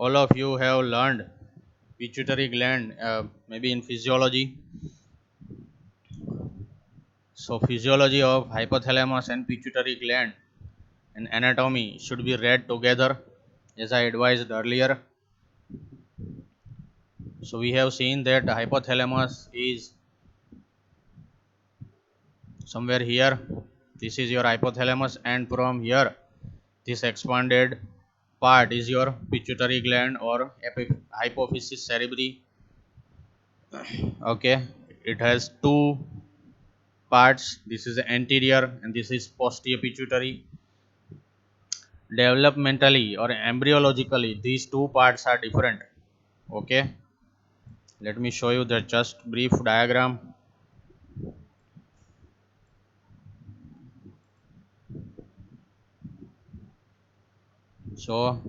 all of you have learned pituitary gland, maybe in physiology. So physiology of hypothalamus and pituitary gland and anatomy should be read together, as I advised earlier. So we have seen that the hypothalamus is somewhere here. This is your hypothalamus, and from here, this expanded part is your pituitary gland or hypophysis cerebri. Okay, it has two parts. This is anterior and this is posterior pituitary. Developmentally or embryologically, these two parts are different. Okay, let me show you the just brief diagram. So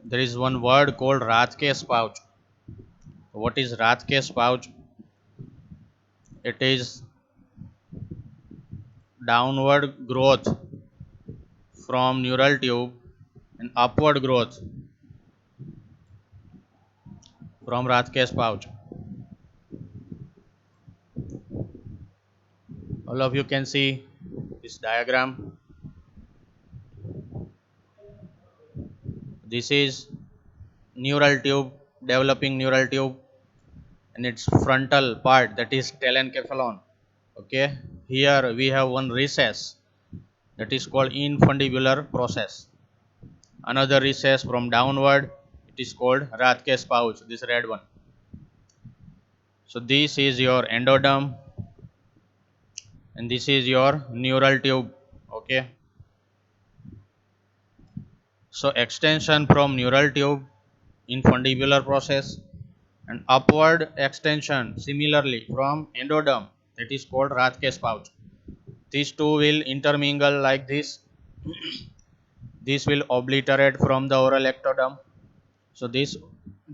there is one word called Rathke's pouch. What is Rathke's pouch? It is downward growth from neural tube and upward growth from Rathke's pouch. All of you can see this diagram. This is neural tube, developing neural tube, and its frontal part, that is telencephalon. Okay, here we have one recess that is called infundibular process. Another recess from downward, it is called Rathke's pouch, this red one. So this is your endoderm and this is your neural tube. Okay, so extension from neural tube, infundibular process, and upward extension similarly from endoderm, that is called Rathke's pouch. These two will intermingle like this. This will obliterate from the oral ectoderm. So this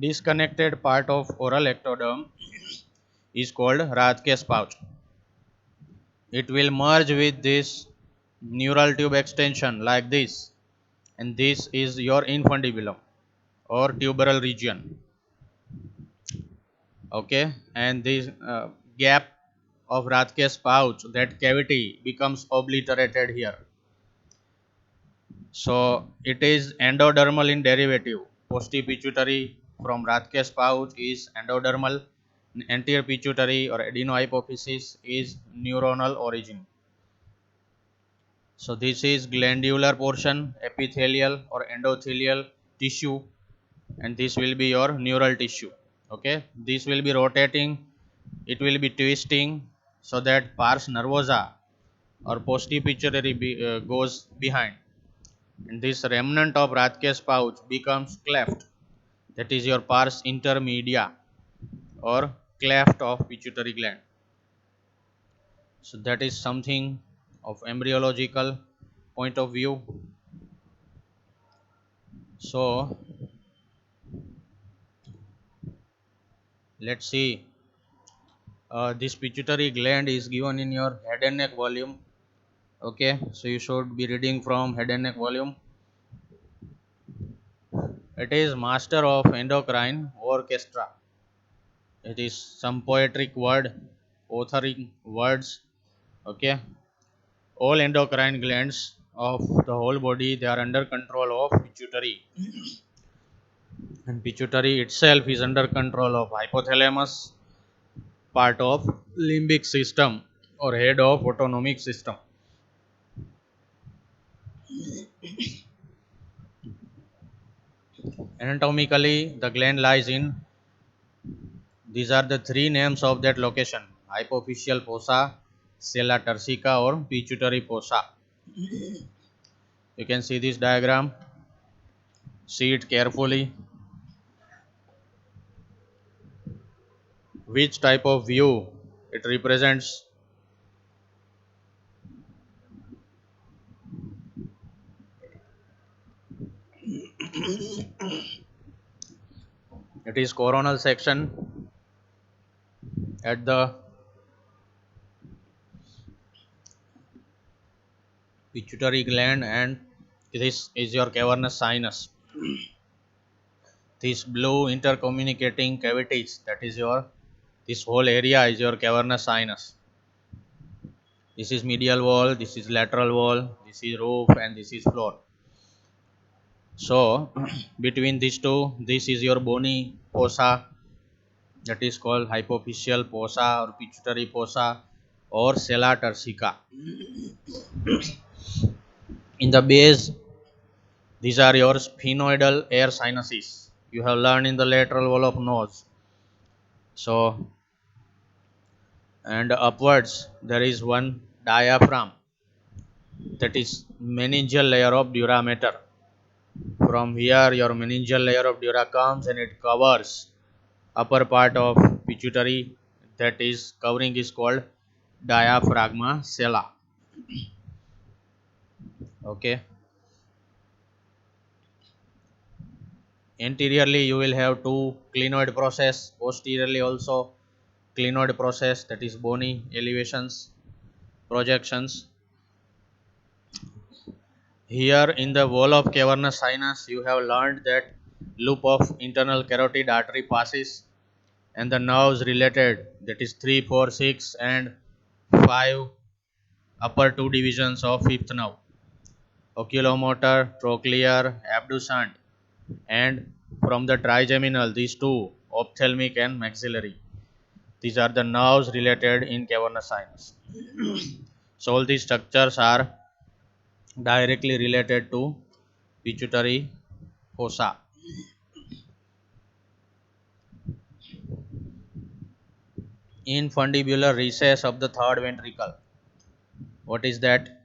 disconnected part of oral ectoderm is called Rathke's pouch. It will merge with this neural tube extension like this, and this is your infundibulum or tuberal region. Okay, and this gap of Rathke's pouch, that cavity becomes obliterated here. So it is endodermal in derivative. Posterior pituitary from Rathke's pouch is endodermal. Anterior pituitary or adenohypophysis is neuronal origin. So this is glandular portion, epithelial or endothelial tissue, and this will be your neural tissue. Okay, this will be rotating, it will be twisting, so that pars nervosa or posterior pituitary goes behind, and this remnant of Rathke's pouch becomes cleft, that is your pars intermedia or cleft of pituitary gland. So that is something of embryological point of view. So let's see, this pituitary gland is given in your head and neck volume. Okay, so you should be reading from head and neck volume. It is master of endocrine orchestra. It is some poetic word, authoring words. Okay, all endocrine glands of the whole body, they are under control of pituitary, and pituitary itself is under control of hypothalamus, part of limbic system or head of autonomic system. Anatomically, the gland lies in, these are the three names of that location: hypophyseal fossa, sella turcica, or pituitary fossa. You can see this diagram, see it carefully. Which type of view it represents? It is coronal section at the pituitary gland, and this is your cavernous sinus. This blue intercommunicating cavities, that is your, this whole area is your cavernous sinus. This is medial wall, this is lateral wall, this is roof, and this is floor. So between these two, this is your bony fossa, that is called hypophyseal fossa or pituitary fossa or sella turcica. In the base, these are your sphenoidal air sinuses. You have learned in the lateral wall of nose. So, and upwards there is one diaphragm, that is meningeal layer of dura mater. From here your meningeal layer of dura comes and it covers upper part of pituitary, that is covering is called diaphragma sella. Okay. Anteriorly you will have two clinoid process, posteriorly also clinoid process, that is bony elevations, projections. Here in the wall of cavernous sinus you have learned that loop of internal carotid artery passes and the nerves related, that is 3, 4, 6 and 5 upper two divisions of fifth nerve, oculomotor, trochlear, abducent, and from the trigeminal these two, ophthalmic and maxillary. These are the nerves related in cavernous sinus. So all these structures are directly related to pituitary fossa. Infundibular recess of the third ventricle. What is that?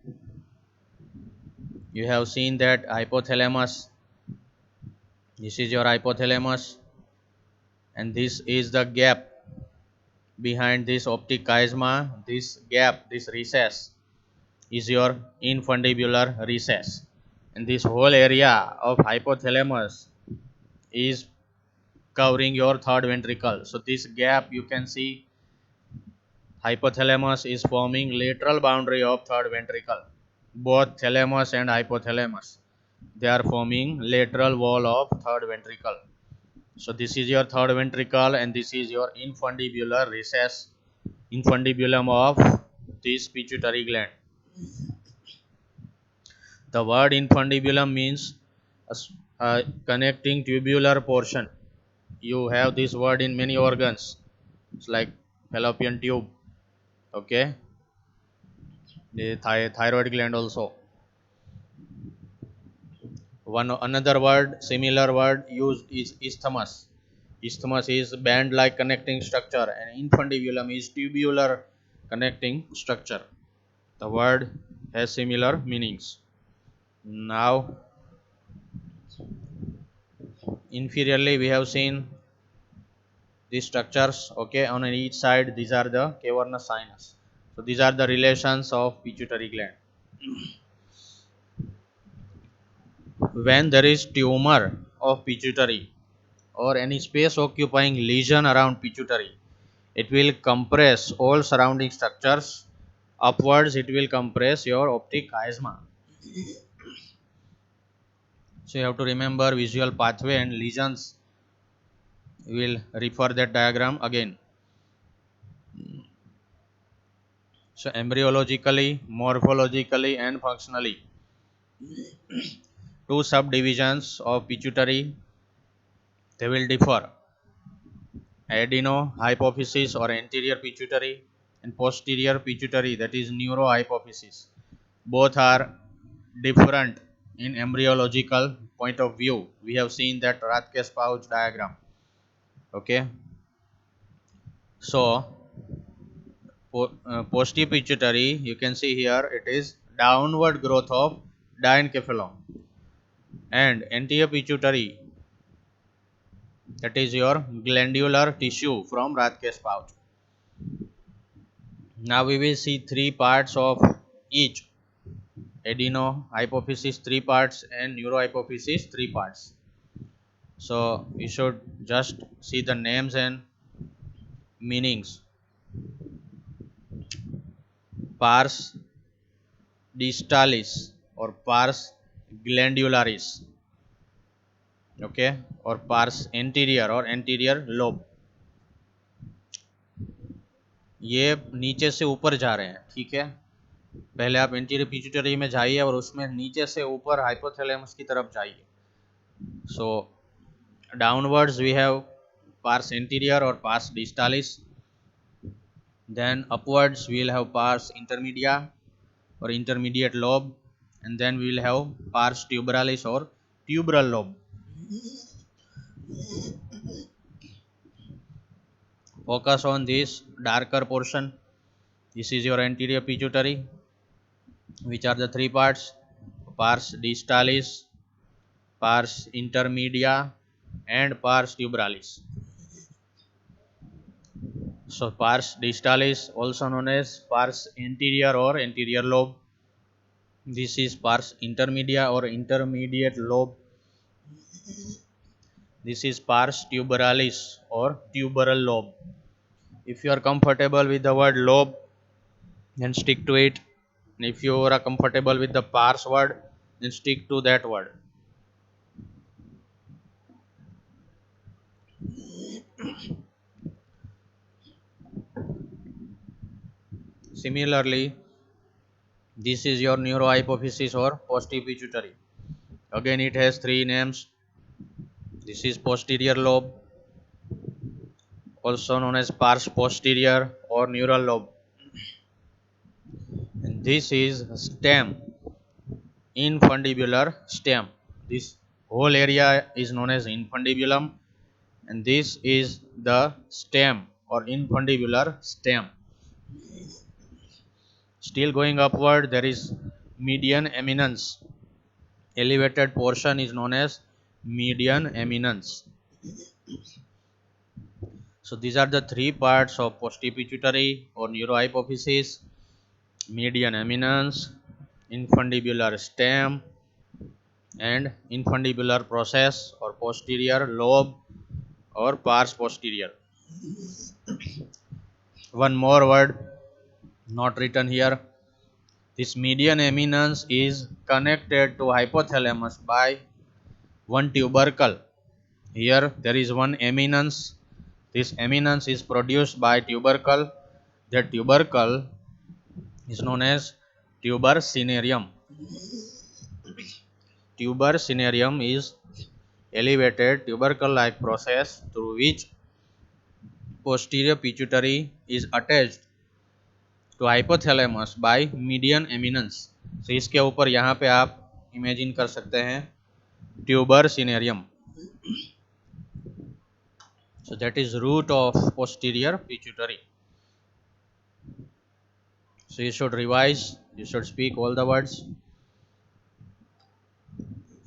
You have seen that hypothalamus. This is your hypothalamus, and this is the gap behind this optic chiasma. This gap, this recess, is your infundibular recess, and this whole area of hypothalamus is covering your third ventricle. So this gap, you can see hypothalamus is forming lateral boundary of third ventricle. Both thalamus and hypothalamus, they are forming lateral wall of third ventricle. So this is your third ventricle and this is your infundibular recess, infundibulum of this pituitary gland. The word infundibulum means a connecting tubular portion. You have this word in many organs. It's like fallopian tube. Okay. The thyroid gland also. One another word, similar word used is isthmus. Isthmus is band-like connecting structure, and infundibulum is tubular connecting structure. The word has similar meanings. Now, inferiorly we have seen these structures. Okay, on each side these are the cavernous sinus. So these are the relations of pituitary gland. When there is tumor of pituitary or any space occupying lesion around pituitary, it will compress all surrounding structures. Upwards it will compress your optic chiasma. So you have to remember visual pathway and lesions. We will refer that diagram again. So embryologically, morphologically and functionally, two subdivisions of pituitary, they will differ. Adenohypophysis or anterior pituitary and posterior pituitary, that is neurohypophysis. Both are different in embryological point of view. We have seen that Rathke's pouch diagram. Okay. So posterior pituitary, you can see here it is downward growth of diencephalon, and anterior pituitary, that is your glandular tissue from Rathke's pouch. Now we will see three parts of each. Adenohypophysis 3 parts and neurohypophysis 3 parts. So we should just see the names and meanings. Pars distalis or pars glandularis. Okay, और parse anterior और anterior lobe, ये नीचे से ऊपर जा रहे हैं, ठीक है। पहले आप एंटीरियर पिट्यूटरी में जाइए और उसमें नीचे से ऊपर हाइपोथैलेमस की तरफ जाइए। So downwards we have pars anterior और pars distalis, then upwards we will have pars intermedia or intermediate lobe, and then we will have pars tuberalis or tuberal lobe. Focus on this darker portion. This is your anterior pituitary, which are the three parts: pars distalis, pars intermedia, and pars tuberalis. So pars distalis, also known as pars anterior or anterior lobe. This is pars intermedia or intermediate lobe. This is pars tuberalis or tuberal lobe. If you are comfortable with the word lobe, then stick to it. And if you are comfortable with the pars word, then stick to that word. Similarly, this is your neurohypophysis or postipituitary. Again, it has three names. This is posterior lobe, also known as pars posterior or neural lobe. And this is stem, infundibular stem. This whole area is known as infundibulum, and this is the stem or infundibular stem. Still going upward, there is median eminence. Elevated portion is known as median eminence. So these are the three parts of postipituitary or neurohypophysis: median eminence, infundibular stem, and infundibular process or posterior lobe or pars posterior. One more word not written here. This median eminence is connected to hypothalamus by one tubercle. Here there is one eminence. This eminence is produced by tubercle. That tubercle is known as tuber cinereum. Tuber cinereum is elevated tubercle-like process through which posterior pituitary is attached to hypothalamus by median eminence. So इसके ऊपर यहाँ पे आप imagine कर सकते हैं tuber सिनेरियम. So that is root of posterior pituitary. So you should revise, you should speak all the words.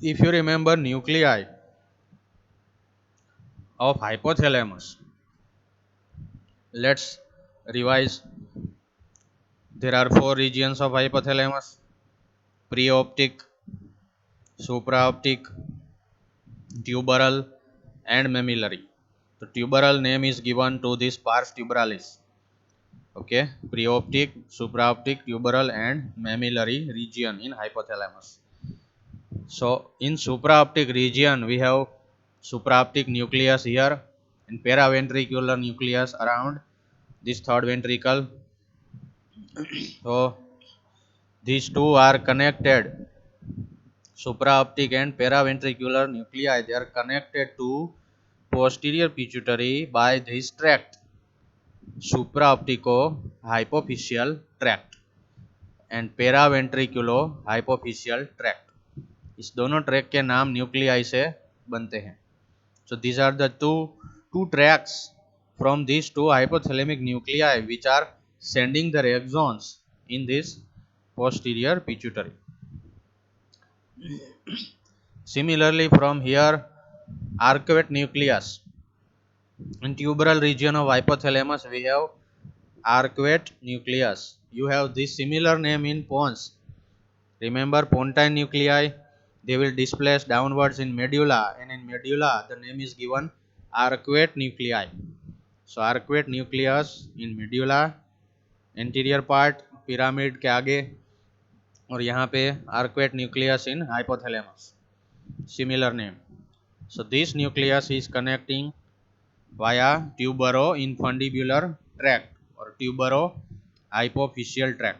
If you remember nuclei of hypothalamus, let's revise. There are four regions of hypothalamus: preoptic, supraoptic, tuberal, and mammillary. The tuberal name is given to this pars tuberalis. Okay, preoptic, supraoptic, tuberal, and mammillary region in hypothalamus. So in supraoptic region we have supraoptic nucleus here and paraventricular nucleus around this third ventricle. So these two are connected. Supraoptic and paraventricular nuclei, they are connected to posterior pituitary by this tract, supraoptico-hypophyseal tract and paraventriculo-hypophyseal tract. इस दोनों track के नाम nuclei से बनते हैं. So these are the two tracts from these two hypothalamic nuclei which are sending the axons in this posterior pituitary. Similarly, from here, arcuate nucleus. In tuberal region of hypothalamus, we have arcuate nucleus. You have this similar name in pons. Remember pontine nuclei? They will displace downwards in medulla, and in medulla the name is given arcuate nuclei. So arcuate nucleus in medulla, anterior part pyramid के आगे, और यहाँ पे arcuate nucleus in hypothalamus. Similar name. So this nucleus is connecting via tubero-infundibular tract or tubero-hypophyseal tract.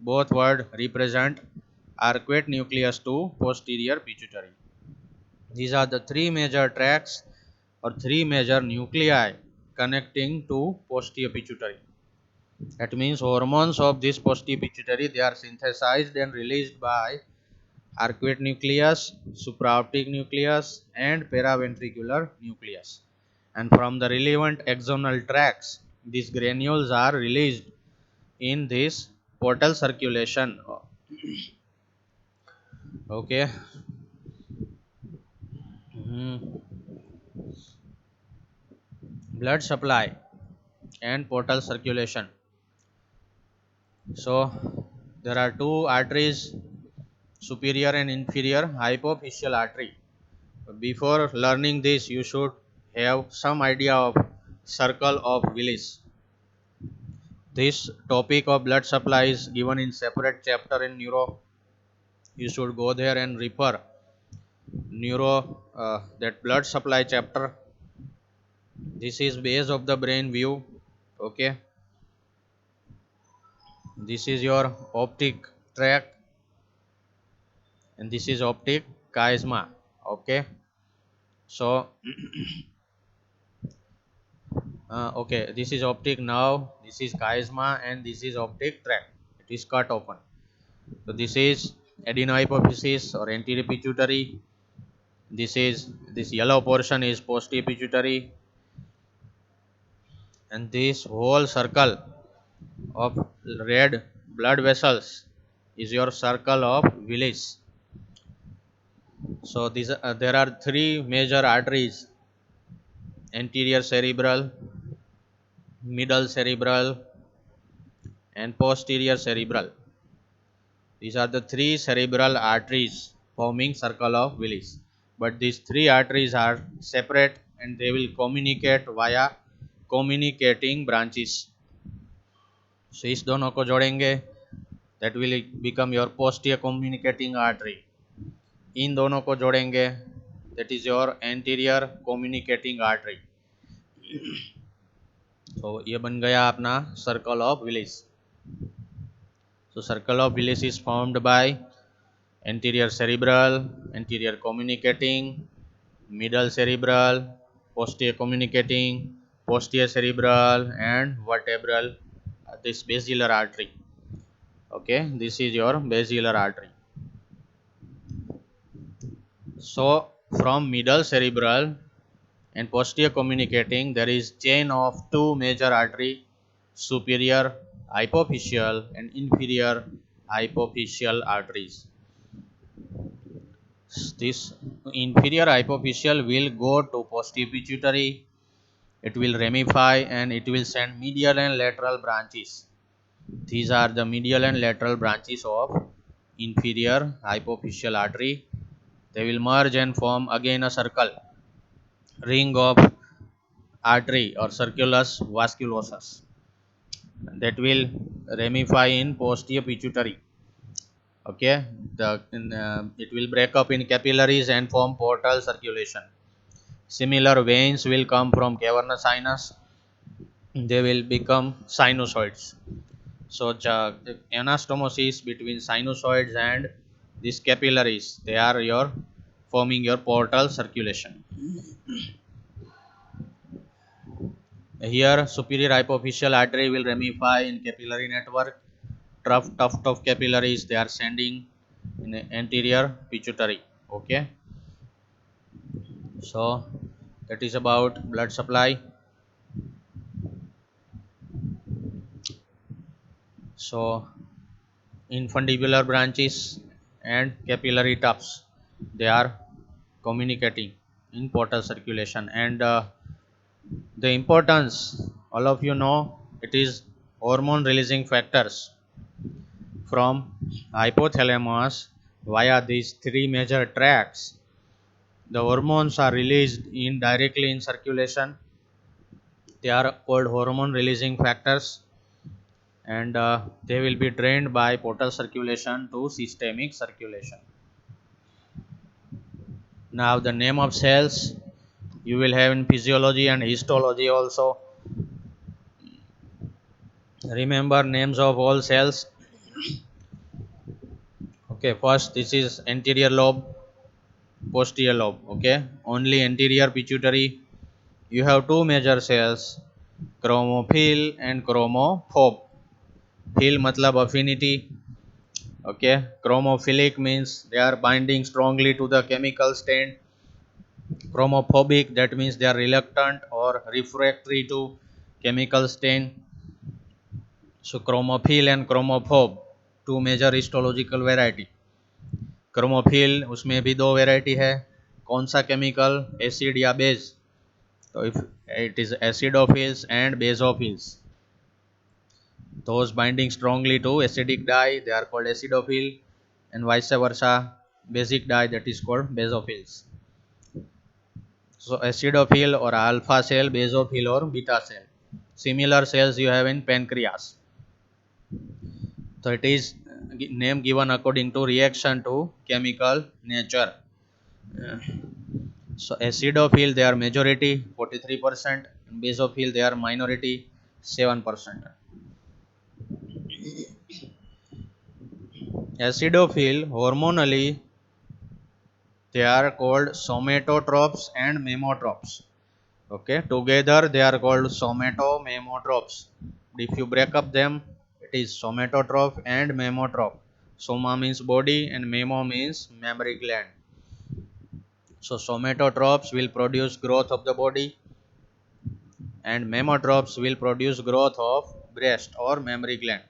Both words represent arcuate nucleus to posterior pituitary. These are the three major tracts or three major nuclei connecting to posterior pituitary. That means hormones of this posterior pituitary, they are synthesized and released by arcuate nucleus, supraoptic nucleus, and paraventricular nucleus. And from the relevant axonal tracts, these granules are released in this portal circulation. Okay. Mhm. Blood supply and portal circulation. So there are two arteries, superior and inferior hypophyseal artery. Before learning this, you should have some idea of circle of Willis. This topic of blood supply is given in separate chapter in neuro. You should go there and refer neuro that blood supply chapter. This is base of the brain view. Okay, this is your optic tract and this is optic chiasma. Okay, so okay, this is optic nerve, this is chiasma, and this is optic tract. It is cut open. So this is adenohypophysis or anterior pituitary. This yellow portion is posterior pituitary, and this whole circle of red blood vessels is your circle of Willis. So there are three major arteries: anterior cerebral, middle cerebral, and posterior cerebral. These are the three cerebral arteries forming circle of Willis. But these three arteries are separate and they will communicate via communicating branches. So इस दोनों को जोड़ेंगे, that will become your posterior communicating artery. इन दोनों को जोड़ेंगे, that is your anterior communicating artery. तो ये बन गया अपना circle of Willis. So circle of Willis is formed by anterior cerebral, anterior communicating, middle cerebral, posterior communicating, posterior cerebral, and vertebral. This basilar artery. Okay, this is your basilar artery. So from middle cerebral and posterior communicating, there is chain of two major artery, superior hypophyseal and inferior hypophyseal arteries. This inferior hypophyseal will go to posterior pituitary, it will ramify and it will send medial and lateral branches. These are the medial and lateral branches of inferior hypophyseal artery. They will merge and form again a circle, ring of artery or circulus vasculosus, that will ramify in posterior pituitary. Okay, it will break up in capillaries and form portal circulation. Similar veins will come from cavernous sinus, they will become sinusoids. So the anastomosis between sinusoids and these capillaries, they are your forming your portal circulation. Here superior hypophyseal artery will ramify in capillary network. Tuft of capillaries, they are sending in anterior pituitary. Okay, so that is about blood supply. So infundibular branches and capillary tufts, they are communicating in portal circulation. And the importance, all of you know, it is hormone releasing factors from hypothalamus via these three major tracts. The hormones are released in directly in circulation. They are called hormone releasing factors, and they will be drained by portal circulation to systemic circulation. Now the name of cells you will have in physiology and histology also. Remember names of all cells. Okay, first this is anterior lobe, posterior lobe. Okay, only anterior pituitary. You have two major cells, chromophil and chromophobe. Phil matlab affinity. Okay, chromophilic means they are binding strongly to the chemical stain. Chromophobic, that means they are reluctant or refractory to chemical stain. So chromophil and chromophobe, two major histological variety. Chromophil उसमें भी दो variety है, कौन सा chemical, acid या base? तो if it is acidophils and basophils, those binding strongly to acidic dye they are called acidophile, and vice versa, basic dye, that is called basophils. So acidophile or alpha cell, basophil or beta cell. Similar cells you have in pancreas. So it is name given according to reaction to chemical nature. So acidophile they are majority 43%, and basophil they are minority 7%. Acidophile hormonally they are called somatotropes and mammotrops. Okay, together they are called somatomammotrops. If you break up them, it is somatotrope and mammotrope. Soma means body and mammo means mammary gland. So somatotropes will produce growth of the body, and mammotrops will produce growth of breast or mammary gland.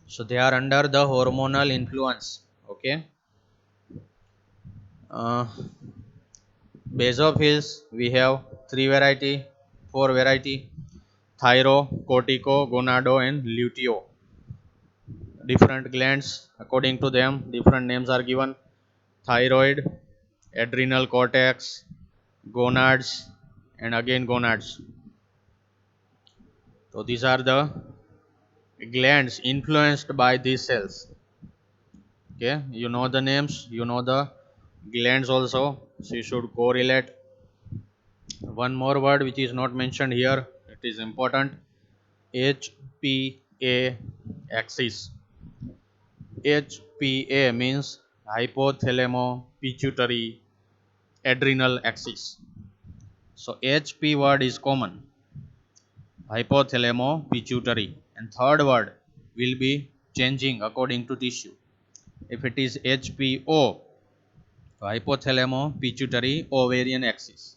So they are under the hormonal influence. Okay. Uh, Basophils we have three variety, four variety: thyro, cortico, gonado, and luteal. Different glands, according to them, different names are given: thyroid, adrenal cortex, gonads, and again gonads. So these are the glands influenced by these cells. Okay, you know the names, you know the glands also, so you should correlate. One more word which is not mentioned here, it is important: HPA axis. HPA means hypothalamo pituitary adrenal axis. So HP word is common, hypothalamo pituitary, and third word will be changing according to tissue. If it is HPO, hypothalamo pituitary ovarian axis.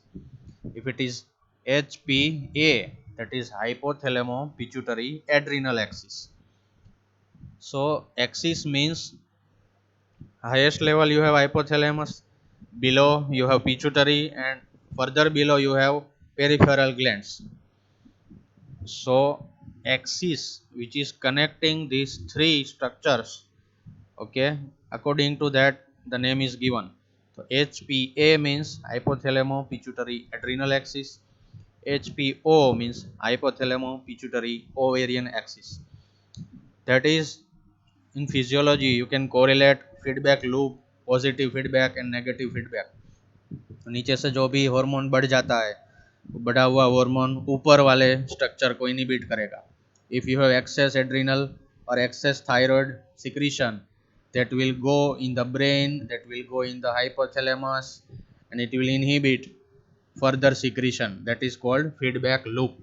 If it is HPA, that is hypothalamo pituitary adrenal axis. So axis means highest level you have hypothalamus, below you have pituitary, and further below you have peripheral glands. So axis which is connecting these three structures, okay, according to that the name is given. So HPA means hypothalamo pituitary adrenal axis, HPO means hypothalamo pituitary ovarian axis. That is, in physiology you can correlate feedback loop, positive feedback and negative feedback. नीचे से जो भी hormone बढ़ जाता है, बढ़ा हुआ hormone ऊपर वाले स्ट्रक्चर को इनहिबिट करेगा. If you have excess adrenal और excess thyroid secretion, that will go in the brain, that will go in the hypothalamus, and it will inhibit further secretion, that is called feedback loop.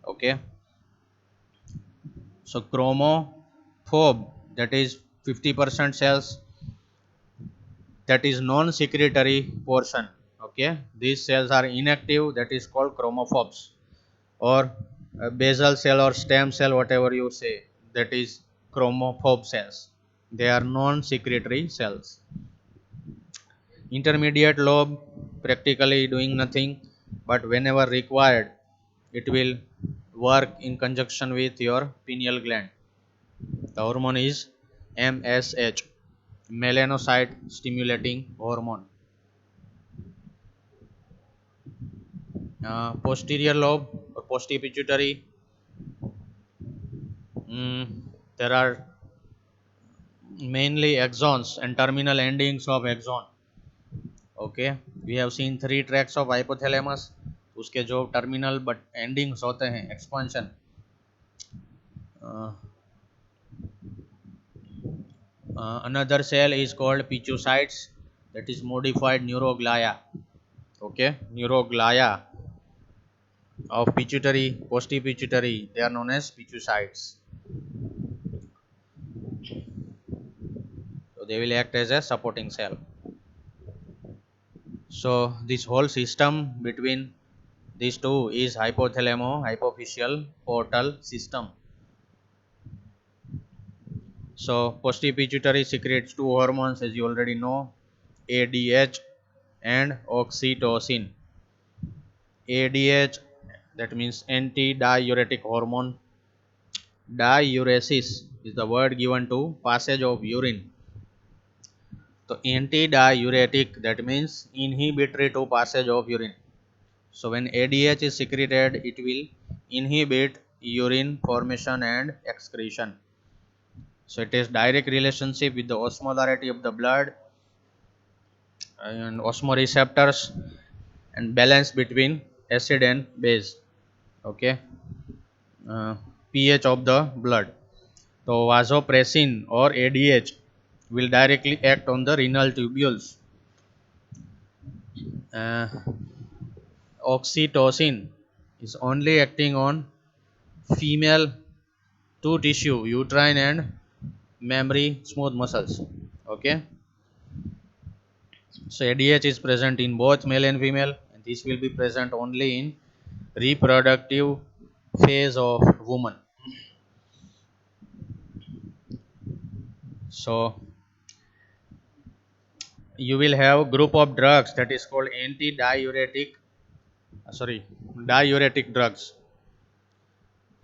Okay, so chromophobe, that is 50% cells, that is non-secretory portion. Okay, these cells are inactive, that is called chromophobes, or basal cell or stem cell, whatever you say, that is chromophobe cells. They are non-secretory cells. Intermediate lobe practically doing nothing, but whenever required it will work in conjunction with your pineal gland. The hormone is MSH, melanocyte stimulating hormone. Posterior lobe or postpituitary, there are mainly axons and terminal endings of axon. Okay, we have seen 3 tracks of hypothalamus, उसके जो terminal but endings होते हैं expansion. Another cell is called pituocytes, that is modified neuroglia. Okay, neuroglia of pituitary, postpituitary, they are known as pituocytes. So they will act as a supporting cell. So this whole system between these two is hypothalamo-hypophyseal portal system. So postpituitary secretes two hormones, as you already know, ADH and oxytocin. ADH, that means anti-diuretic hormone. Diuresis is the word given to passage of urine. So anti-diuretic, that means inhibitory to passage of urine. So when ADH is secreted, it will inhibit urine formation and excretion. So it is direct relationship with the osmolarity of the blood and osmoreceptors and balance between acid and base. Okay, pH of the blood. So vasopressin or ADH will directly act on the renal tubules. Uh, Oxytocin is only acting on female two tissue, uterine and mammary smooth muscles. Okay, so ADH is present in both male and female, and this will be present only in reproductive phase of woman. So you will have group of drugs that is called anti-diuretic, diuretic drugs.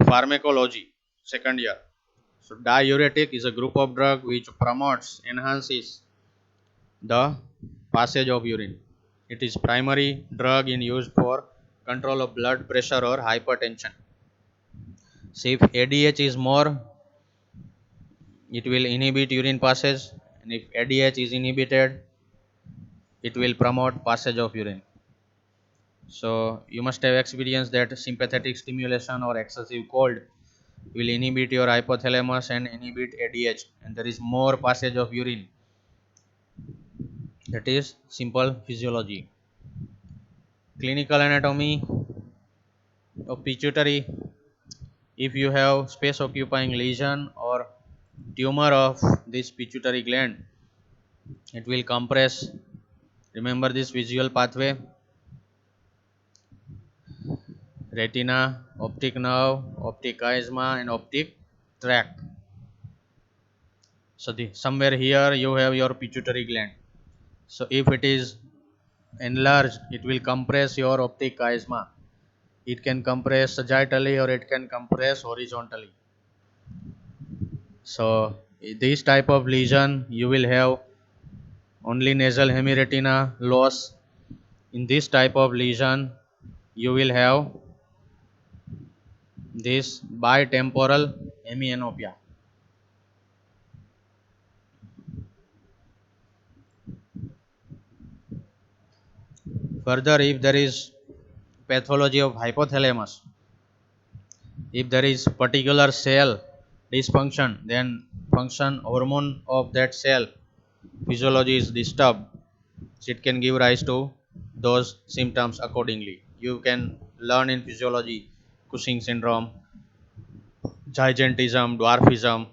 Pharmacology, second year. So diuretic is a group of drug which promotes, enhances the passage of urine. It is primary drug in use for control of blood pressure or hypertension. So if ADH is more, it will inhibit urine passage, and if ADH is inhibited, it will promote passage of urine. So you must have experienced that sympathetic stimulation or excessive cold will inhibit your hypothalamus and inhibit ADH, and there is more passage of urine. That is simple physiology. Clinical anatomy of pituitary. If you have space occupying lesion or tumor of this pituitary gland, it will compress. Remember this visual pathway: retina, optic nerve, optic chiasma, and optic tract. So somewhere here you have your pituitary gland. So if it is enlarged, it will compress your optic chiasma. It can compress sagittally or it can compress horizontally. So this type of lesion you will have only nasal hemiretina loss. In this type of lesion you will have this bitemporal hemianopia. Further, if there is pathology of hypothalamus, if there is particular cell dysfunction, then function hormone of that cell physiology is disturbed. It can give rise to those symptoms accordingly. You can learn in physiology Cushing syndrome, gigantism, dwarfism,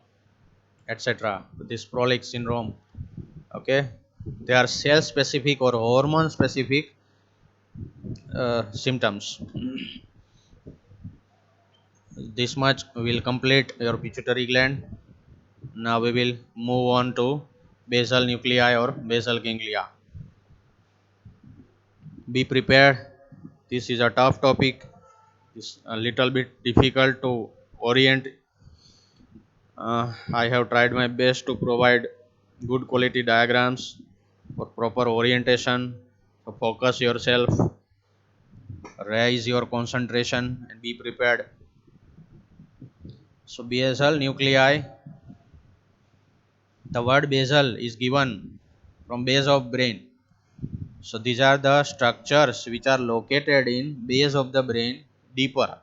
etc. This Froelich syndrome. Okay, they are cell specific or hormone specific symptoms. This much will complete your pituitary gland. Now we will move on to basal nuclei or basal ganglia. Be prepared. This is a tough topic. It's a little bit difficult to orient. I have tried my best to provide good quality diagrams for proper orientation. So focus yourself, raise your concentration, and be prepared. So basal nuclei. The word basal is given from base of brain. So these are the structures which are located in base of the brain deeper.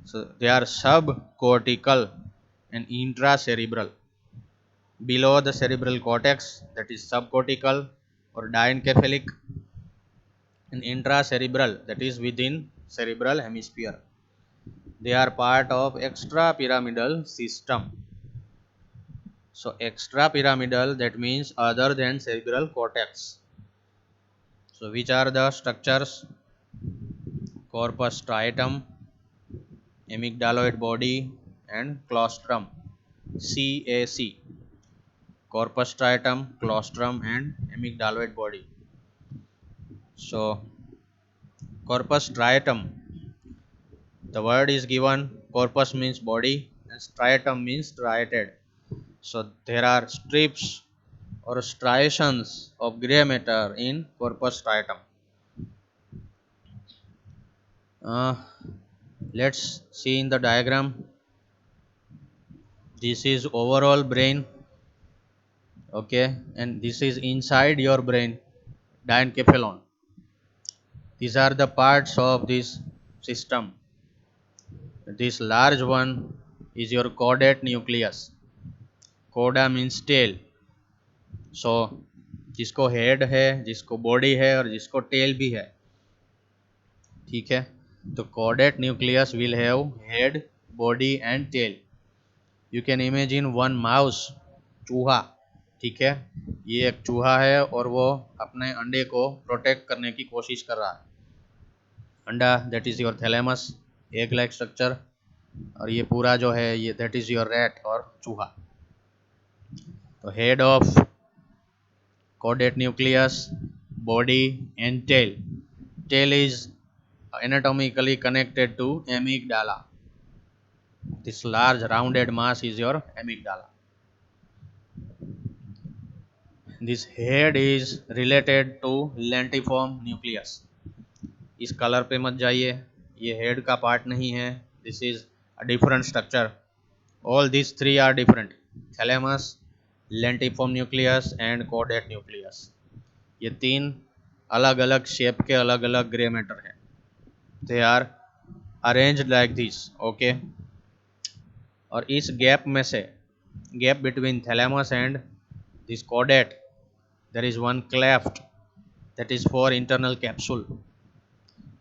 So they are subcortical and intracerebral. Below the cerebral cortex, that is subcortical or diencephalic, and intracerebral, that is within cerebral hemisphere. They are part of extrapyramidal system. So extrapyramidal, that means other than cerebral cortex. So which are the structures? Corpus striatum, amygdaloid body, and claustrum. CAC. Corpus striatum, claustrum, and amygdaloid body. So corpus striatum, the word is given. Corpus means body and striatum means striated. So there are strips or striations of gray matter in corpus striatum. Uh, let's see in the diagram. This is overall brain, okay, and this is inside your brain, diencephalon. These are the parts of this system. This large one is your caudate nucleus. Coda means tail. So जिसको head है, जिसको body है और जिसको tell भी है, ठीक है, तो caudate nucleus will have head, body and tail. You can imagine one mouse, चूहा, ठीक है, ये एक चूहा है और वो अपने अंडे को प्रोटेक्ट करने की कोशिश कर रहा है. अंडा, that is your thalamus, egg like structure, और ये पूरा जो है ये दैट इज योर रैट और चूहा. तो head of caudate nucleus, body and tail. Tail is anatomically connected to amygdala. This large rounded mass is your amygdala. This head is related to lentiform nucleus. इस colour पे मत जाइए, ये head का part नहीं है. This is a different structure. All this three are different. Thalamus, lentiform nucleus and caudate nucleus. ये तीन अलग अलग शेप के अलग अलग ग्रे मैटर है. They are arranged like this, okay. और इस गैप में से, gap between thalamus and this caudate, there is one cleft that is for internal capsule,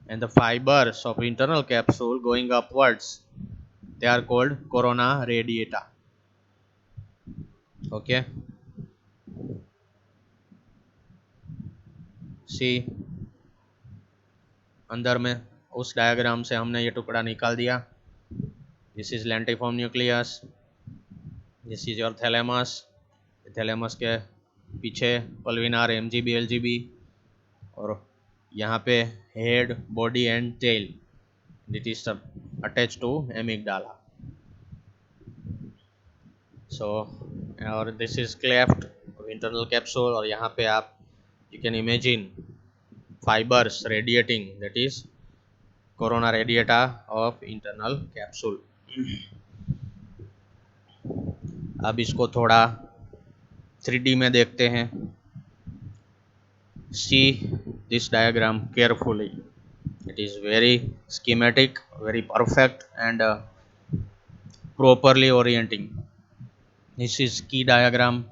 and the fibers of internal capsule going upwards, they are called corona radiata, okay. See, अंदर में उस diagram से हमने ये टुकड़ा निकाल दिया. This is lentiform nucleus, this is your thalamus. Thalamus के पीछे पल्विनार, एमजीबी, एलजीबी, और यहाँ पे head, body and tail. It is attach to amygdala. So और this is cleft internal capsule, और यहाँ पे आप you can imagine fibres radiating, that is corona radiata of internal capsule. अब इसको थोड़ा 3D में देखते हैं. See this diagram carefully. It is very schematic, very perfect and properly orienting. This is key diagram.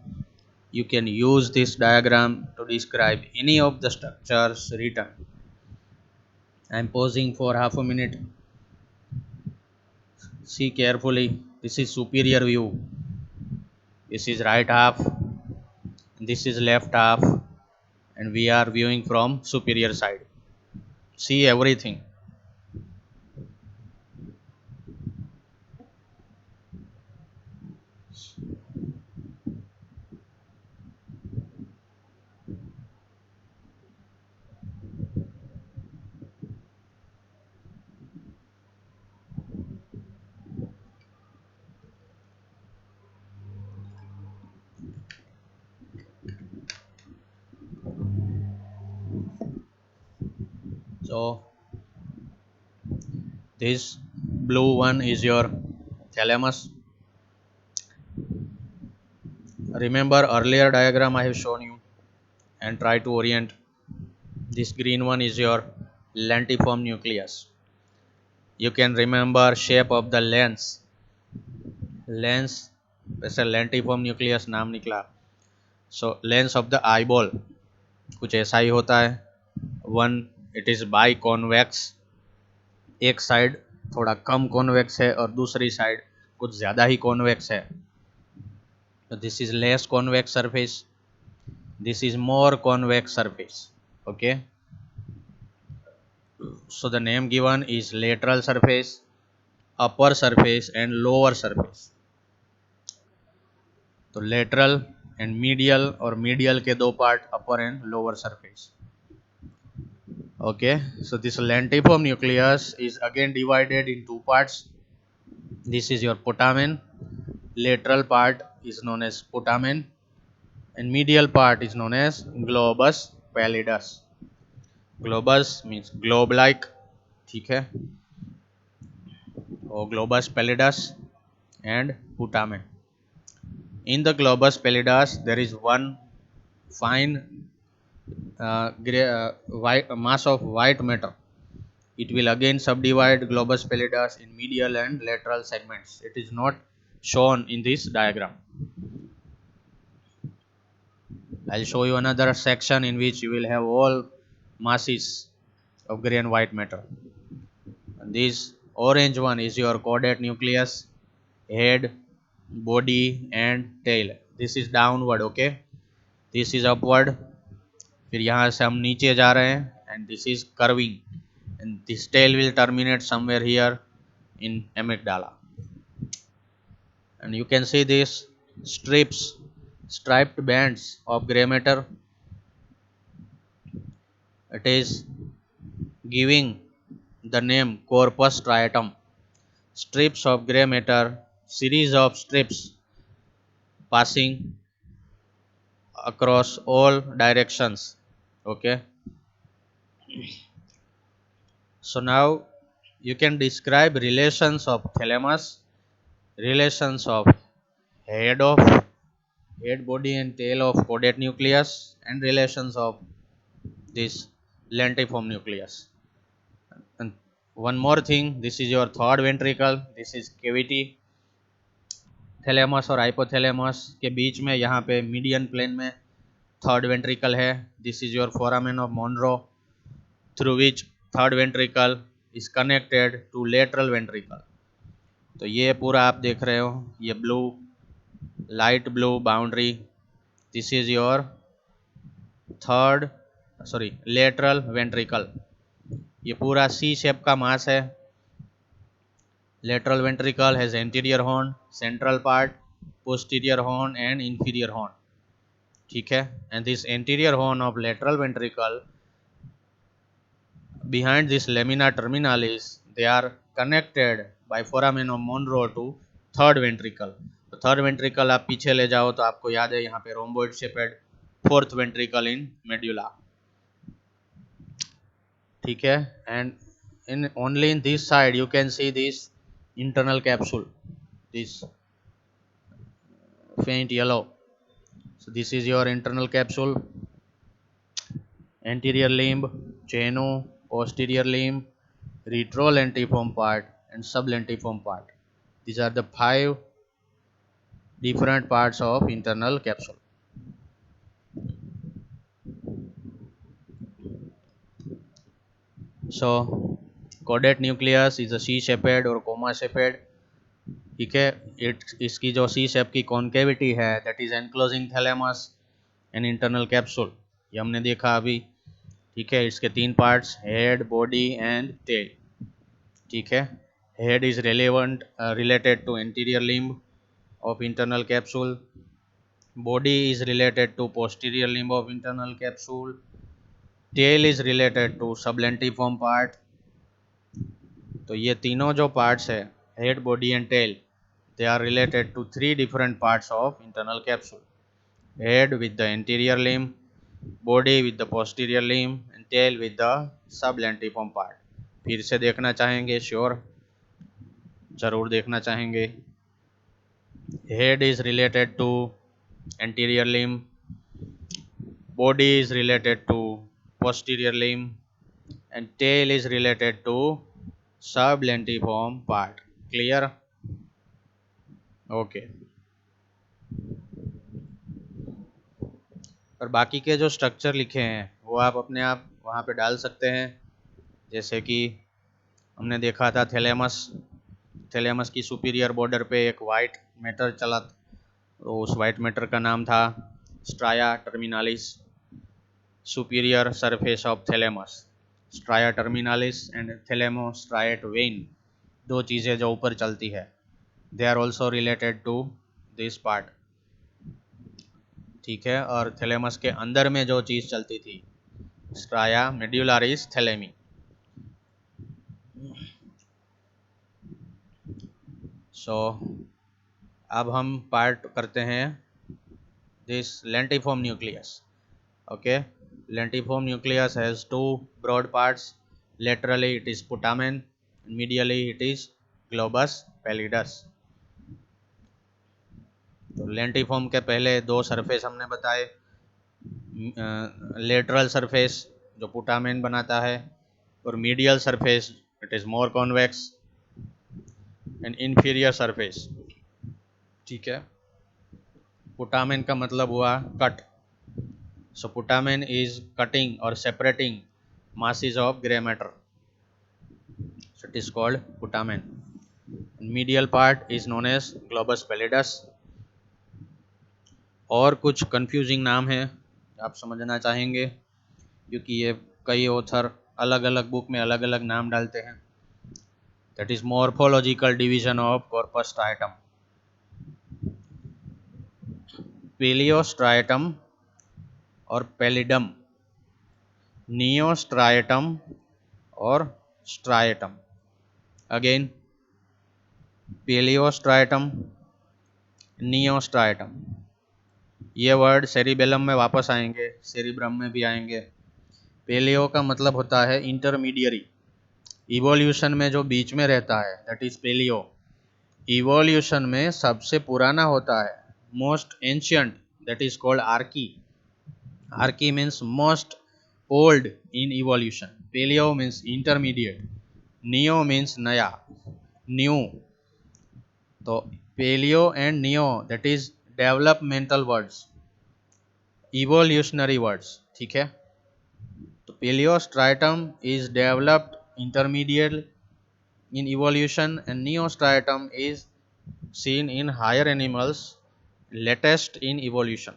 You can use this diagram to describe any of the structures written. I am pausing for half a minute. See carefully. This is superior view. This is right half. This is left half. And we are viewing from superior side. See everything. So this blue one is your thalamus. Remember earlier diagram I have shown you and try to orient. This green one is your lentiform nucleus. You can remember shape of the lens. Lens वैसे lentiform nucleus नाम निकला. So lens of the eyeball कुछ ऐसा ही होता है. One, it is biconvex. एक side थोड़ा कम convex है और दूसरी साइड कुछ ज़्यादा ही कॉन्वेक्स है. So this is less convex surface. This is more convex surface. Okay. So the name given is lateral surface, upper surface and lower surface. तो lateral and medial और medial के दो part upper and lower surface. Okay, so this lentiform nucleus is again divided in two parts. This is your putamen. Lateral part is known as putamen and medial part is known as globus pallidus. Globus means globe like, ठीक है, और globus pallidus and putamen. In the globus pallidus there is one fine mass of white matter. It will again subdivide globus pallidus in medial and lateral segments. It is not shown in this diagram. I'll show you another section in which you will have all masses of grey and white matter. And this orange one is your caudate nucleus, head, body and tail. This is downward, okay? This is upward. फिर यहाँ से हम नीचे जा रहे हैं and this is curving and this tail will terminate somewhere here in amygdala. And you can see these striped bands of grey matter. It is giving the name corpus striatum. Strips of grey matter, series of strips passing across all directions. Okay. So now you can describe relations of thalamus, relations of head, body and tail of caudate nucleus, and relations of this lentiform nucleus. And one more thing, this is your third ventricle. This is cavity. Thalamus और hypothalamus के बीच में यहाँ पे median plane में third ventricle है. This is your foramen of Monro through which third ventricle is connected to lateral ventricle. तो ये पूरा आप देख रहे हो, ये blue, light blue boundary, this is your lateral ventricle. ये पूरा सी शेप का मास है. Lateral ventricle has anterior horn, central part, posterior horn and inferior horn. ठीक है. And this anterior horn of lateral ventricle, behind this lamina terminalis, they are connected by foramen of Monro to third ventricle. तो third ventricle आप पीछे ले जाओ तो आपको याद है यहाँ पे रोम्बोइड शेपेड फोर्थ वेंट्रिकल इन मेड्यूला. ठीक है. And in only in this side you can see this internal capsule, this faint yellow. So this is your internal capsule. Anterior limb, cheno, posterior limb, retrolentiform part and sublentiform part. These are the 5 different parts of internal capsule. So caudate nucleus is a C-shaped or coma-shaped. ठीक है. इसकी जो C shape की concavity है that is enclosing thalamus and internal capsule, ये हमने देखा अभी. ठीक है. इसके 3 parts, head, body and tail. ठीक है. Head is related to anterior limb of internal capsule. Body is related to posterior limb of internal capsule. Tail is related to sublentiform part. तो ये तीनों जो पार्ट्स है, head, body and tail, they are related to 3 different parts of internal capsule. Head with the anterior limb, body with the posterior limb and tail with the sublentiform part. फिर से देखना चाहेंगे? Sure, जरूर देखना चाहेंगे. Head is related to anterior limb, body is related to posterior limb, and tail is related to sublentiform part. Clear? Okay. और बाकी के जो स्ट्रक्चर लिखे हैं वो आप अपने आप वहाँ पे डाल सकते हैं। जैसे कि हमने देखा था थैलेमस की सुपीरियर बॉर्डर पे एक वाइट मैटर चला, तो उस वाइट मैटर का नाम था stria terminalis, superior surface of thalamus. Stria terminalis and thalamostriate vein, दो चीज़ें जो ऊपर चलती है, they are also related to this part. ठीक है, और थैलेमस के अंदर में जो चीज़ चलती थी, स्ट्राया मेड्यूलारिस थैलेमी। सो अब हम पार्ट करते हैं this lentiform nucleus. Okay, lentiform nucleus has two broad parts, laterally it is putamen, medially it is globus pallidus। तो लेंटिफॉर्म के पहले दो सरफेस हमने बताए, लेटरल सरफेस जो पुटामेन बनाता है, और medial surface it is more convex, and inferior surface. ठीक है, पुटामेन का मतलब हुआ cut, so putamen is cutting और separating masses of gray matter, so it is called putamen। medial part is known as globus pallidus। और कुछ confusing नाम है आप समझना चाहेंगे, क्योंकि ये कई ऑथर अलग अलग बुक में अलग अलग नाम डालते हैं। That is morphological division of corpus striatum, paleostriatum और पैलिडम, नियोस्ट्राइटम और स्ट्राइटम। अगेन पेलियोस्ट्राइटम, नियोस्ट्राइटम, ये वर्ड सेरिबेलम में वापस आएंगे, सेरिब्रम में भी आएंगे। पेलियो का मतलब होता है इंटरमीडियरी, इवोल्यूशन में जो बीच में रहता है दैट इज पेलियो। इवोल्यूशन में सबसे पुराना होता है, most ancient, that is called archi. Archi means most old in evolution, paleo means intermediate, neo means नया, न्यू। तो paleo and neo that is developmental words, evolutionary words. ठीक है, तो paleostriatum is developed intermediate in evolution, and neostratum is seen in higher animals, latest in evolution।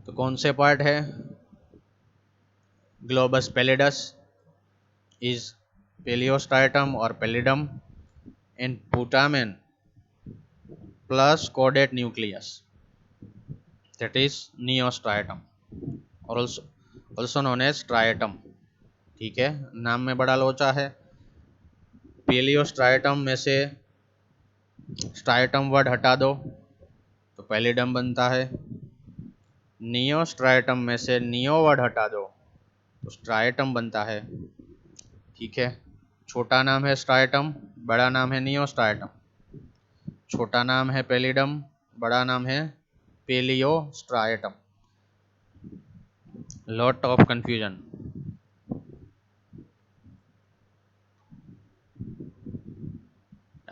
तो कौन से part है, globus pallidus is paleostriatum और pallidum, and putamen plus caudate nucleus that is neostriatum, और also known as striatum. ठीक है, नाम में बड़ा लोचा है। पेलियोस्ट्राइटम में से स्ट्राइटम वर्ड हटा दो तो पैलिडम बनता है, नियोस्ट्राइटम में से नियो वर्ड हटा दो तो स्ट्राइटम बनता है। ठीक है, छोटा नाम है स्ट्राइटम, बड़ा नाम है नियोस्ट्राइटम। छोटा नाम है पैलिडम, बड़ा नाम है paleostriatum. Lot of confusion.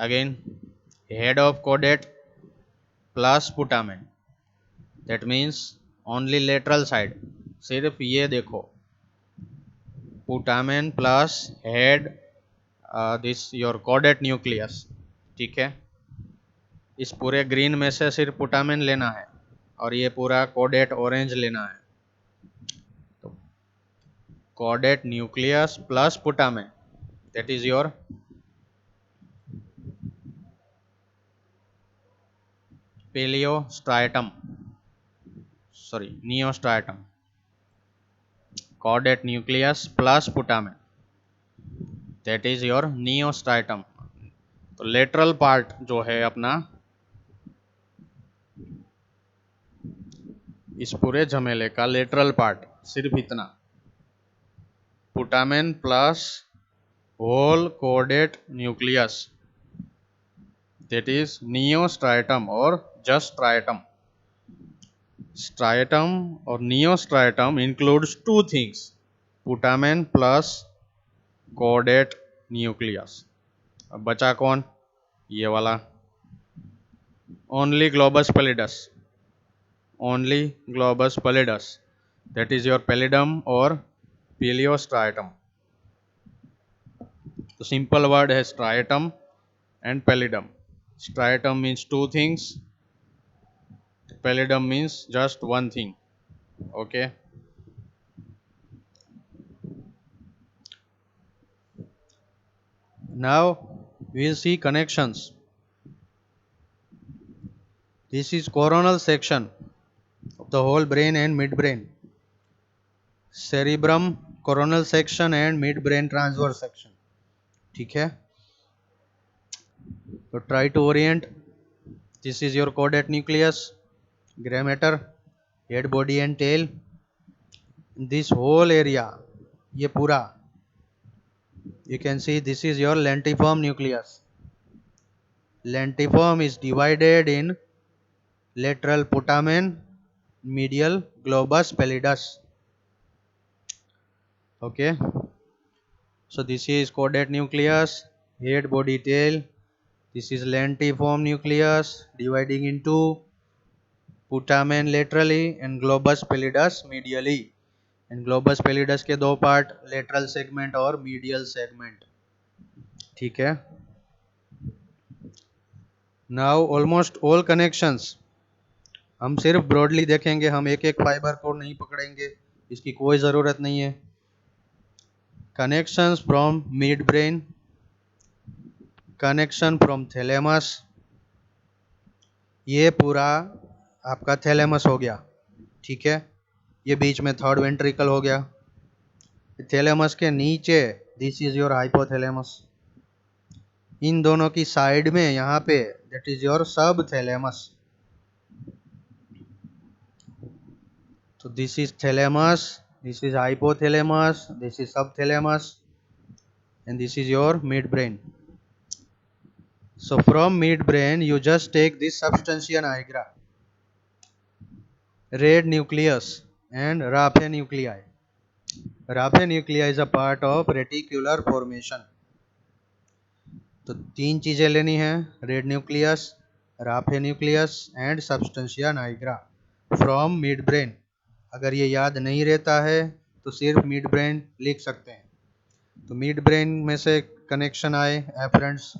Again head of caudate plus putamen, that means only lateral side, सिर्फ ये देखो, putamen plus head this your caudate nucleus. ठीक है, इस पूरे ग्रीन में से सिर्फ पुटामेन लेना है और ये पूरा कोडेट ऑरेंज लेना है। तो caudate nucleus plus putamen that is your paleostriatum, sorry neostriatum. Caudate nucleus plus putamen that is your neostriatum. तो लेटरल पार्ट जो है अपना इस पूरे झमेले का लेटरल पार्ट सिर्फ इतना, putamen plus whole caudate nucleus that is neostriatum और just striatum. Striatum or neostriatum includes two things, putamen plus chordate nucleus. अब बचा कौन? ये वाला only globus pallidus. Only globus pallidus. That is your pallidum or peliostriatum. The simple word है striatum and pallidum. Striatum means two things. Pallidum means just one thing. Okay. Now we will see connections. This is coronal section of the whole brain and midbrain. Cerebrum, coronal section and midbrain transverse section. ठीक है. So try to orient. This is your caudate nucleus, gray matter, head, body and tail. This whole area, ये पूरा, you can see this is your lentiform nucleus. Lentiform is divided in lateral putamen, medial globus pallidus. Okay. So this is caudate nucleus, head, body, tail. This is lentiform nucleus dividing into putamen laterally and globus pallidus medially. And globus pallidus के दो part, lateral segment और medial segment. ठीक है. Now almost all connections. हम सिर्फ broadly देखेंगे, हम एक एक फाइबर को नहीं पकड़ेंगे, इसकी कोई ज़रूरत नहीं है. Connections from midbrain, connection from thalamus. ये पूरा आपका थैलेमस हो गया. ठीक है. ये बीच में थर्ड वेंट्रिकल हो गया. थैलेमस के नीचे दिस इज योर हाइपोथैलेमस. इन दोनों की साइड में यहाँ पे दैट इज योर सब थैलेमस. तो this is thalamus, this is hypothalamus, this is सब thalamus and this is your midbrain. So from midbrain you just take this substantia nigra, red nucleus and raphe nuclei. Raphe nuclei is a part of reticular formation. तो तीन चीजें लेनी है, red nucleus, Rafe nucleus and substantia Niagara from mid brain. अगर ये याद नहीं रहता है तो सिर्फ मिड ब्रेन लिख सकते हैं. तो मिड ब्रेन में से कनेक्शन आए एफरेंट्स,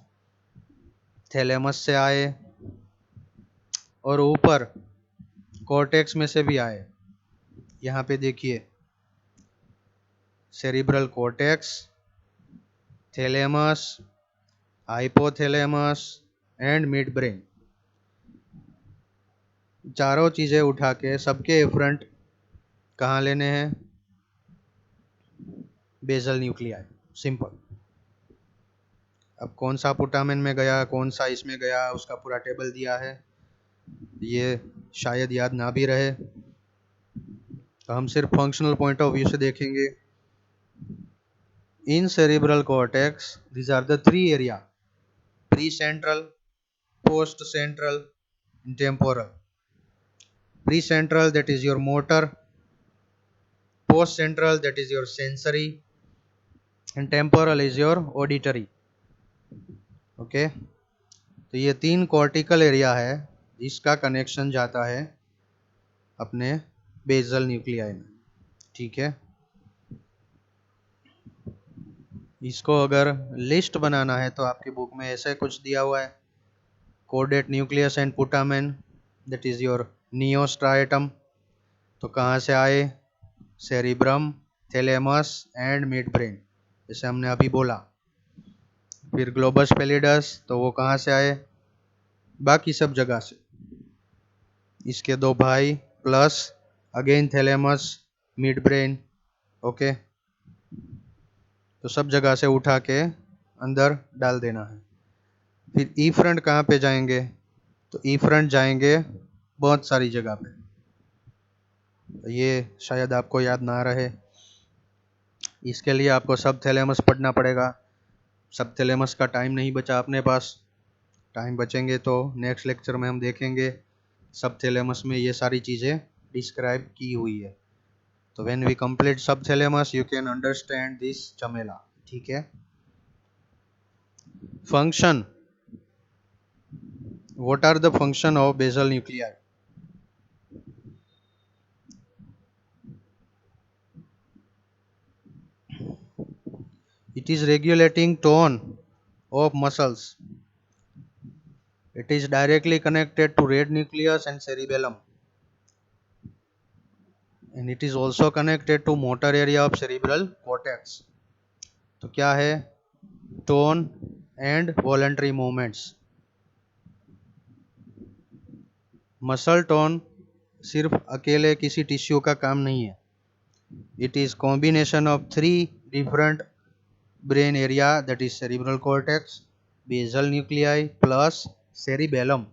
थैलेमस से आए और ऊपर कॉर्टेक्स में से भी आए. यहाँ पे देखिए cerebral cortex, thalamus, hypothalamus and mid brain. चारों चीज़ें उठा के सबके एफरेंट कहाँ लेने हैं? Basal nuclei. सिंपल. अब कौन सा पुटामेन में गया, कौन सा इसमें गया, उसका पूरा टेबल दिया है. ये शायद याद ना भी रहे, तो हम सिर्फ फंक्शनल पॉइंट ऑफ व्यू से देखेंगे. In cerebral cortex these are the three area: pre-central, post-central and temporal. Pre-central, that is your motor, post-central, that is your sensory, and temporal is your auditory. Okay. तो ये तीन cortical area है जिसका connection जाता है अपने basal nuclei में. ठीक है. इसको अगर लिस्ट बनाना है तो आपकी बुक में ऐसे कुछ दिया हुआ है: caudate nucleus and putamen, that is your neostriatum. तो कहाँ से आए? Cerebrum, thalamus and mid brain, जैसे हमने अभी बोला. फिर ग्लोबस पैलिडस, तो वो कहाँ से आए? बाकी सब जगह से. इसके दो भाई plus again thalamus, mid brain. Okay. तो सब जगह से उठा के अंदर डाल देना है. फिर ई फ्रंट कहाँ पे जाएंगे? तो ई फ्रंट जाएंगे बहुत सारी जगह पे. ये शायद आपको याद ना रहे, इसके लिए आपको सब थैलेमस पढ़ना पड़ेगा. सब थैलेमस का टाइम नहीं बचा अपने पास. टाइम बचेंगे तो नेक्स्ट लेक्चर में हम देखेंगे सब थैलेमस में ये सारी चीज़ें डिस्क्राइब की हुई है। तो when we complete subthalamus you can understand this झमेला। ठीक है। Function, what are the function of basal nuclei? It is regulating tone of muscles. It is directly connected to red nucleus and cerebellum. And it is also connected to motor area of cerebral cortex. तो क्या है? Tone and voluntary movements. Muscle tone सिर्फ अकेले किसी tissue का काम नहीं है. It is combination of three different brain area, that is cerebral cortex, basal nuclei plus cerebellum.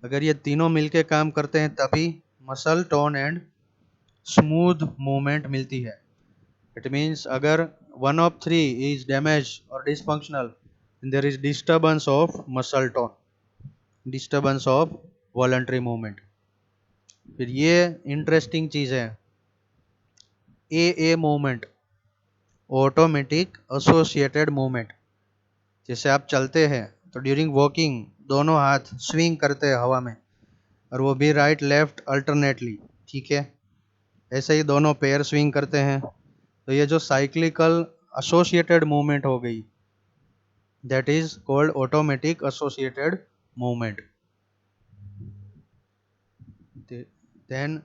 अगर ये तीनों मिलके काम करते हैं तभी muscle tone and smooth movement मिलती है. इट मीन्स अगर one of three is damage और dysfunctional, there is disturbance of muscle tone, disturbance of voluntary movement. फिर ये इंटरेस्टिंग चीज है, a movement, automatic associated movement. जैसे आप चलते हैं तो ड्यूरिंग वॉकिंग दोनों हाथ स्विंग करते हैं हवा में, और वो भी राइट लेफ्ट अल्टरनेटली. ठीक है. ऐसे ही दोनों पैर स्विंग करते हैं. तो ये जो साइक्लिकल एसोसिएटेड मूवमेंट हो गई, that is called automatic associated movement. Then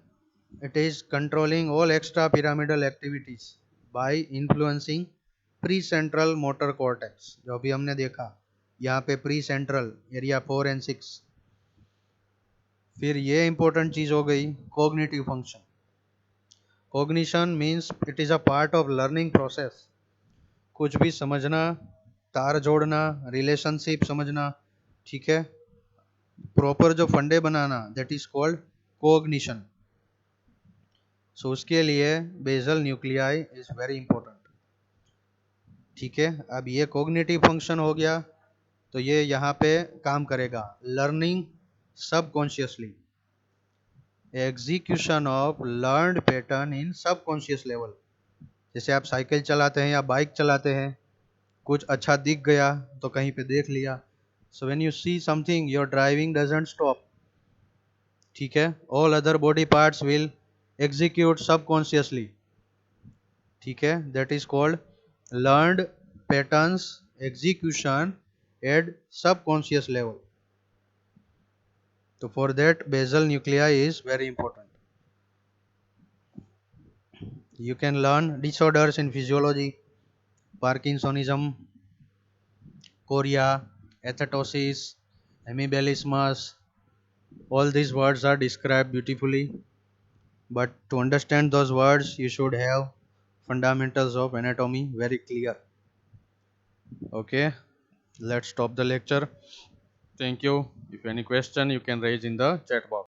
it is controlling all extrapyramidal activities by influencing precentral motor cortex. जो अभी हमने देखा यहाँ पे प्री सेंट्रल एरिया 4 and 6. फिर ये इंपॉर्टेंट चीज हो गई cognitive function. Cognition means it is a part of learning process. कुछ भी समझना, तार जोड़ना, रिलेशनशिप समझना. ठीक है. प्रॉपर जो फंडे बनाना, that is called cognition. So उसके लिए basal nuclei is very important. ठीक है. अब ये कॉग्निटिव फंक्शन हो गया, तो ये यहाँ पे काम करेगा learning subconsciously, execution of learned pattern in subconscious level. जैसे आप साइकिल चलाते हैं या बाइक चलाते हैं, कुछ अच्छा दिख गया तो कहीं पे देख लिया. So when you see something your driving doesn't stop. ठीक है. All other body parts will execute subconsciously. ठीक है. That is called learned patterns execution at subconscious level. तो for that basal nuclei is very important. You can learn disorders in physiology, Parkinsonism, chorea, athetosis, hemibellismus. All these words are described beautifully, but to understand those words you should have fundamentals of anatomy very clear. Okay, let's stop the lecture. Thank you. If any question you can raise in the chat box.